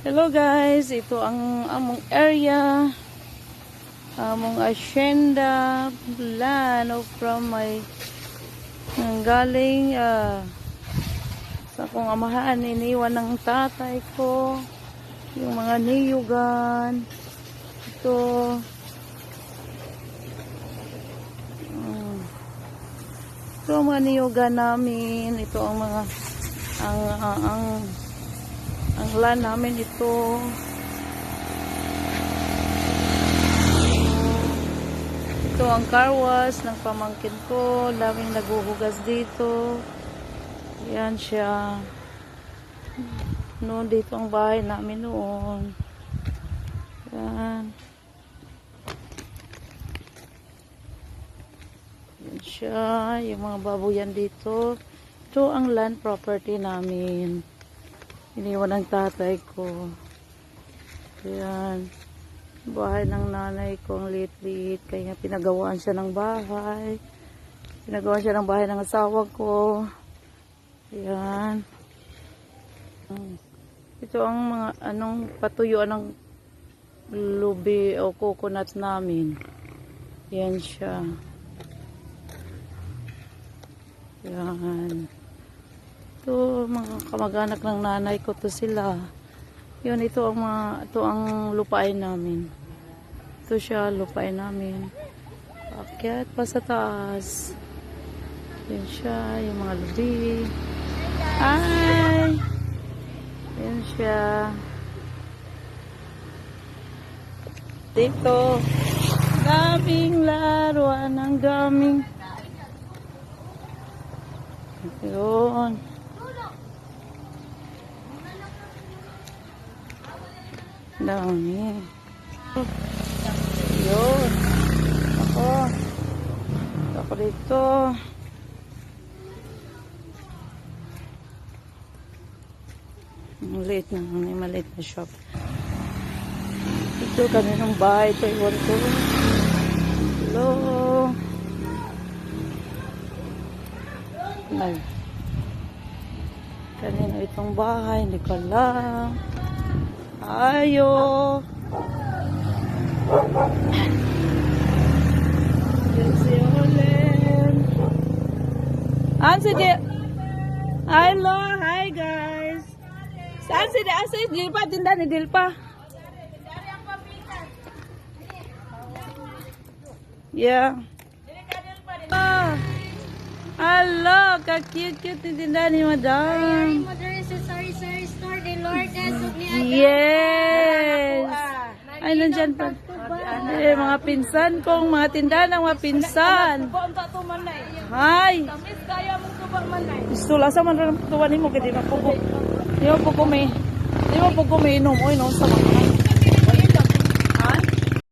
Hello guys, ito ang among area, among asyenda, land from my galing sa kong amahan, iniwan ng tatay ko, yung mga niyugan, ito, ito ang mga niyugan namin, ito ang mga, ang land namin ito. Ito ang car wash ng pamangkin ko. Laming naguhugas dito. Yan siya. Noon dito ang bahay namin noon. Yan. Yan siya. Yung mga baboyan dito. Ito ang land property namin. Iniwan ng tatay ko. Ayan. Bahay ng nanay ko ang liit-liit. Kaya pinagawaan siya ng bahay. Pinagawaan siya ng bahay ng asawa ko. Ayan. Ito ang mga patuyuan ng lubi o coconut namin. Ayan siya. Ayan. Ito, mga kamag-anak ng nanay ko to sila. Yun, ito ang lupain namin. Ito siya, lupain namin. Akyat pa sa taas. Yan siya, yung mga lubi. Hi! Yan siya. Dito, daming laruan, ang daming. Yun. Dami. Yun. Ako dito. Maliit na shop. Ito kaninong bahay. Ito iwan ko. Hello. Kanino itong bahay. Hindi ko alam. Ayo. Hello, hi guys. Saan si Dilpa? Tinda ni Dilpa. Yeah. Hello, ka-cute-cute ni tinda ni Madam. Yes! Ay, nandyan pa. Mga pinsan kong, mga tindahan ng mga pinsan. Hi! Gusto lang sa man rin tuwan mo, kaya di mo po kuminom. Oy, no, sa mga.